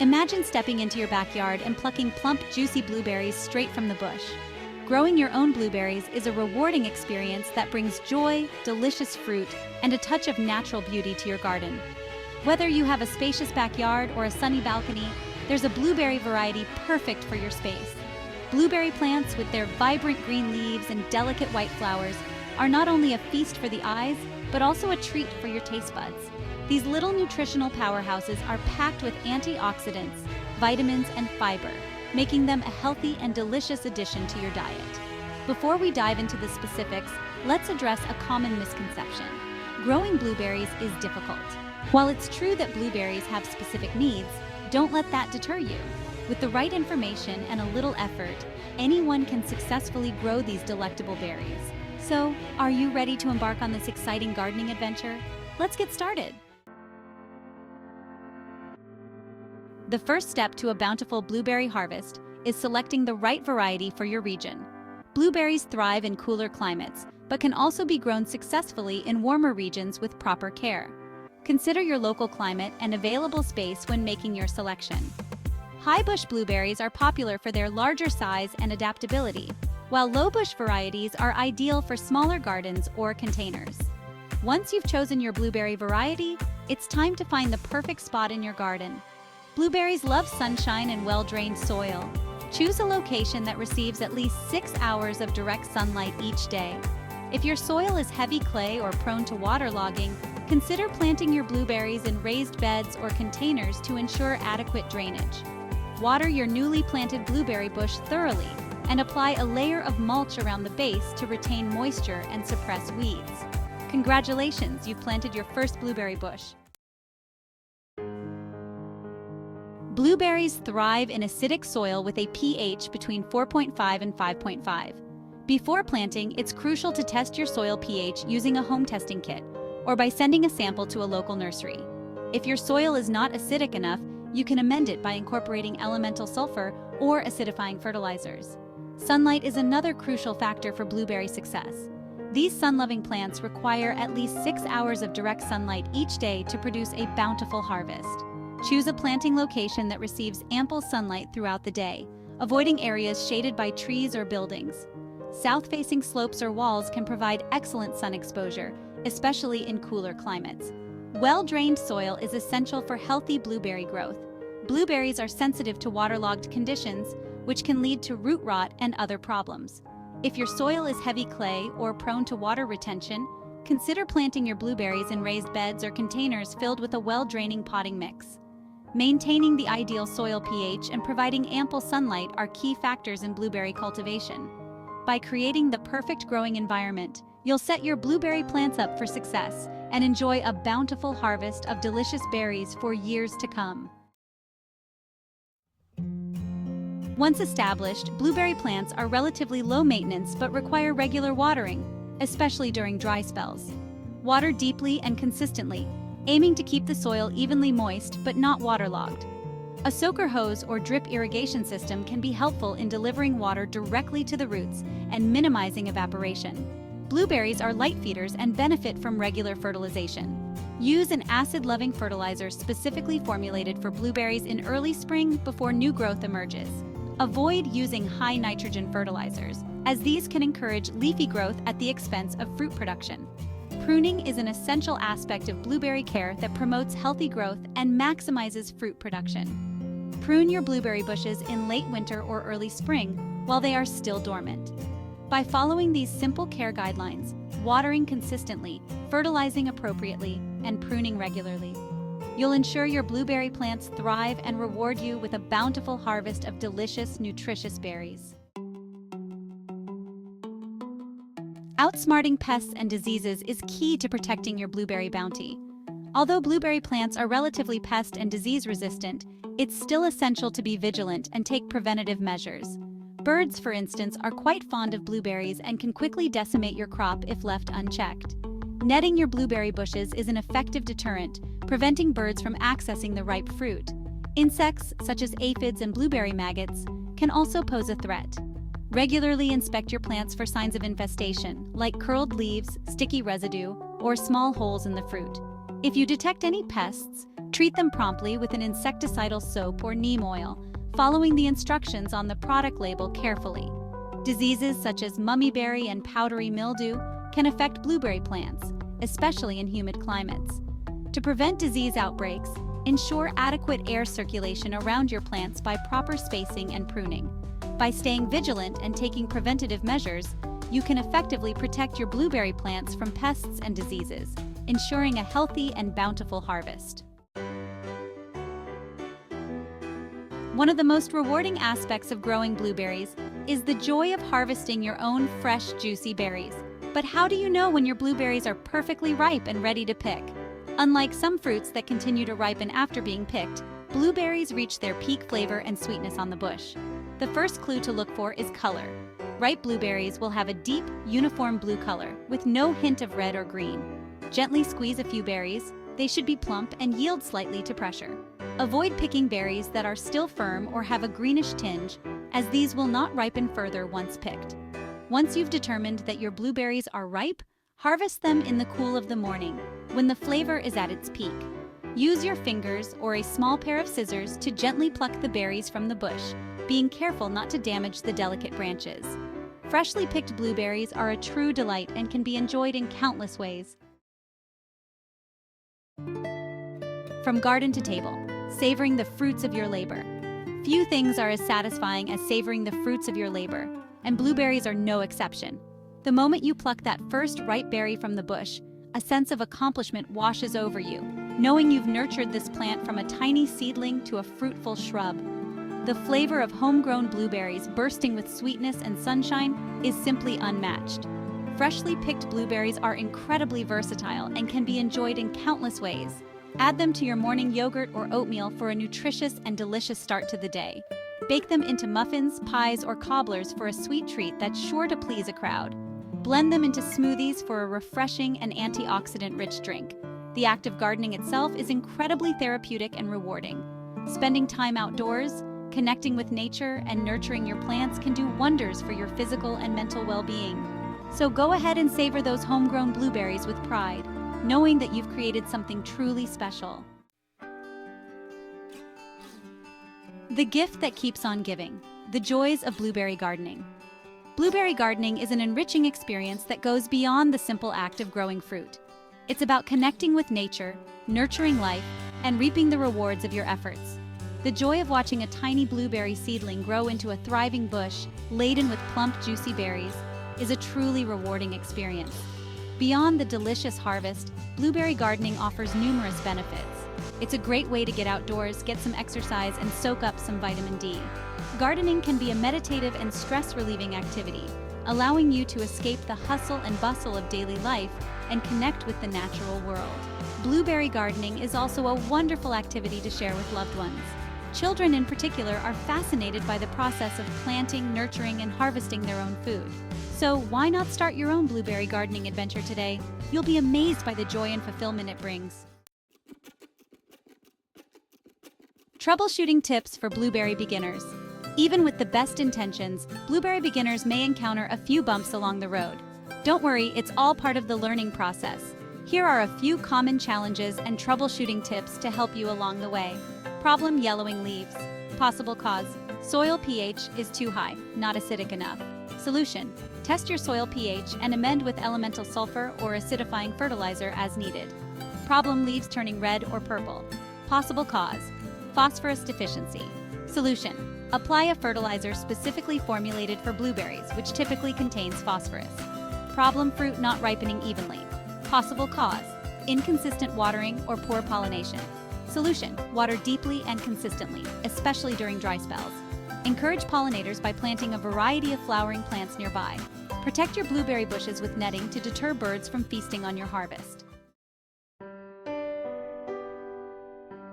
Imagine stepping into your backyard and plucking plump, juicy blueberries straight from the bush. Growing your own blueberries is a rewarding experience that brings joy, delicious fruit, and a touch of natural beauty to your garden. Whether you have a spacious backyard or a sunny balcony, there's a blueberry variety perfect for your space. Blueberry plants, with their vibrant green leaves and delicate white flowers, are not only a feast for the eyes, but also a treat for your taste buds. These little nutritional powerhouses are packed with antioxidants, vitamins, and fiber, making them a healthy and delicious addition to your diet. Before we dive into the specifics, let's address a common misconception. Growing blueberries is difficult. While it's true that blueberries have specific needs, don't let that deter you. With the right information and a little effort, anyone can successfully grow these delectable berries. So, are you ready to embark on this exciting gardening adventure? Let's get started. The first step to a bountiful blueberry harvest is selecting the right variety for your region. Blueberries thrive in cooler climates, but can also be grown successfully in warmer regions with proper care. Consider your local climate and available space when making your selection. Highbush blueberries are popular for their larger size and adaptability, while lowbush varieties are ideal for smaller gardens or containers. Once you've chosen your blueberry variety, it's time to find the perfect spot in your garden. Blueberries love sunshine and well-drained soil. Choose a location that receives at least 6 hours of direct sunlight each day. If your soil is heavy clay or prone to waterlogging, consider planting your blueberries in raised beds or containers to ensure adequate drainage. Water your newly planted blueberry bush thoroughly and apply a layer of mulch around the base to retain moisture and suppress weeds. Congratulations, you've planted your first blueberry bush. Blueberries thrive in acidic soil with a pH between 4.5 and 5.5. Before planting, it's crucial to test your soil pH using a home testing kit or by sending a sample to a local nursery. If your soil is not acidic enough, you can amend it by incorporating elemental sulfur or acidifying fertilizers. Sunlight is another crucial factor for blueberry success. These sun-loving plants require at least 6 hours of direct sunlight each day to produce a bountiful harvest. Choose a planting location that receives ample sunlight throughout the day, avoiding areas shaded by trees or buildings. South-facing slopes or walls can provide excellent sun exposure, especially in cooler climates. Well-drained soil is essential for healthy blueberry growth. Blueberries are sensitive to waterlogged conditions, which can lead to root rot and other problems. If your soil is heavy clay or prone to water retention, consider planting your blueberries in raised beds or containers filled with a well-draining potting mix. Maintaining the ideal soil pH and providing ample sunlight are key factors in blueberry cultivation. By creating the perfect growing environment, you'll set your blueberry plants up for success and enjoy a bountiful harvest of delicious berries for years to come. Once established, blueberry plants are relatively low maintenance but require regular watering, especially during dry spells. Water deeply and consistently, aiming to keep the soil evenly moist but not waterlogged. A soaker hose or drip irrigation system can be helpful in delivering water directly to the roots and minimizing evaporation. Blueberries are light feeders and benefit from regular fertilization. Use an acid-loving fertilizer specifically formulated for blueberries in early spring before new growth emerges. Avoid using high nitrogen fertilizers, as these can encourage leafy growth at the expense of fruit production. Pruning is an essential aspect of blueberry care that promotes healthy growth and maximizes fruit production. Prune your blueberry bushes in late winter or early spring while they are still dormant. By following these simple care guidelines, watering consistently, fertilizing appropriately, and pruning regularly, you'll ensure your blueberry plants thrive and reward you with a bountiful harvest of delicious, nutritious berries. Outsmarting pests and diseases is key to protecting your blueberry bounty. Although blueberry plants are relatively pest and disease resistant, it's still essential to be vigilant and take preventative measures. Birds, for instance, are quite fond of blueberries and can quickly decimate your crop if left unchecked. Netting your blueberry bushes is an effective deterrent, preventing birds from accessing the ripe fruit. Insects, such as aphids and blueberry maggots, can also pose a threat. Regularly inspect your plants for signs of infestation, like curled leaves, sticky residue, or small holes in the fruit. If you detect any pests, Treat them promptly with an insecticidal soap or neem oil, following the instructions on the product label carefully. Diseases such as mummyberry and powdery mildew can affect blueberry plants, especially in humid climates. To prevent disease outbreaks, ensure adequate air circulation around your plants by proper spacing and pruning. By staying vigilant and taking preventative measures, you can effectively protect your blueberry plants from pests and diseases, ensuring a healthy and bountiful harvest. One of the most rewarding aspects of growing blueberries is the joy of harvesting your own fresh, juicy berries. But how do you know when your blueberries are perfectly ripe and ready to pick? Unlike some fruits that continue to ripen after being picked, blueberries reach their peak flavor and sweetness on the bush. The first clue to look for is color. Ripe blueberries will have a deep, uniform blue color with no hint of red or green. Gently squeeze a few berries. They should be plump and yield slightly to pressure. Avoid picking berries that are still firm or have a greenish tinge, as these will not ripen further once picked. Once you've determined that your blueberries are ripe, harvest them in the cool of the morning, when the flavor is at its peak. Use your fingers or a small pair of scissors to gently pluck the berries from the bush, being careful not to damage the delicate branches. Freshly picked blueberries are a true delight and can be enjoyed in countless ways. From garden to table, savoring the fruits of your labor. Few things are as satisfying as savoring the fruits of your labor, and blueberries are no exception. The moment you pluck that first ripe berry from the bush, a sense of accomplishment washes over you, knowing you've nurtured this plant from a tiny seedling to a fruitful shrub. The flavor of homegrown blueberries bursting with sweetness and sunshine is simply unmatched. Freshly picked blueberries are incredibly versatile and can be enjoyed in countless ways. Add them to your morning yogurt or oatmeal for a nutritious and delicious start to the day. Bake them into muffins, pies, or cobblers for a sweet treat that's sure to please a crowd. Blend them into smoothies for a refreshing and antioxidant-rich drink. The act of gardening itself is incredibly therapeutic and rewarding. Spending time outdoors, connecting with nature, and nurturing your plants can do wonders for your physical and mental well-being. So go ahead and savor those homegrown blueberries with pride, knowing that you've created something truly special. The gift that keeps on giving. The joys of blueberry gardening. Blueberry gardening is an enriching experience that goes beyond the simple act of growing fruit. It's about connecting with nature, nurturing life, and reaping the rewards of your efforts. The joy of watching a tiny blueberry seedling grow into a thriving bush laden with plump, juicy berries is a truly rewarding experience. Beyond the delicious harvest, blueberry gardening offers numerous benefits. It's a great way to get outdoors, get some exercise, and soak up some vitamin D. Gardening can be a meditative and stress-relieving activity, allowing you to escape the hustle and bustle of daily life and connect with the natural world. Blueberry gardening is also a wonderful activity to share with loved ones. Children in particular are fascinated by the process of planting, nurturing, and harvesting their own food. So why not start your own blueberry gardening adventure today? You'll be amazed by the joy and fulfillment it brings. Troubleshooting tips for blueberry beginners. Even with the best intentions, blueberry beginners may encounter a few bumps along the road. Don't worry, it's all part of the learning process. Here are a few common challenges and troubleshooting tips to help you along the way. Problem: yellowing leaves. Possible cause: soil pH is too high, not acidic enough. Solution: test your soil pH and amend with elemental sulfur or acidifying fertilizer as needed. Problem: leaves turning red or purple. Possible cause: phosphorus deficiency. Solution: apply a fertilizer specifically formulated for blueberries, which typically contains phosphorus. Problem: fruit not ripening evenly. Possible cause: inconsistent watering or poor pollination. Solution: water deeply and consistently, especially during dry spells. Encourage pollinators by planting a variety of flowering plants nearby. Protect your blueberry bushes with netting to deter birds from feasting on your harvest.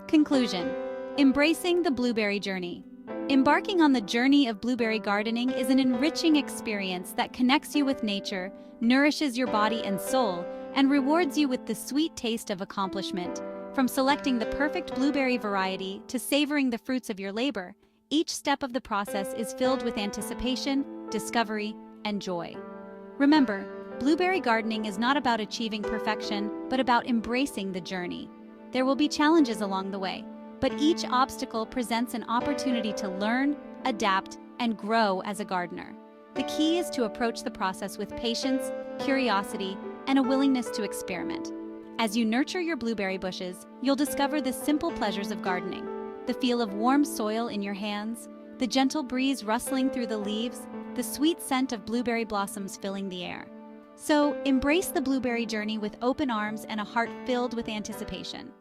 Conclusion: embracing the blueberry journey. Embarking on the journey of blueberry gardening is an enriching experience that connects you with nature, nourishes your body and soul, and rewards you with the sweet taste of accomplishment. From selecting the perfect blueberry variety to savoring the fruits of your labor, each step of the process is filled with anticipation, discovery, and joy. Remember, blueberry gardening is not about achieving perfection, but about embracing the journey. There will be challenges along the way, but each obstacle presents an opportunity to learn, adapt, and grow as a gardener. The key is to approach the process with patience, curiosity, and a willingness to experiment. As you nurture your blueberry bushes, you'll discover the simple pleasures of gardening: the feel of warm soil in your hands, the gentle breeze rustling through the leaves, the sweet scent of blueberry blossoms filling the air. So, embrace the blueberry journey with open arms and a heart filled with anticipation.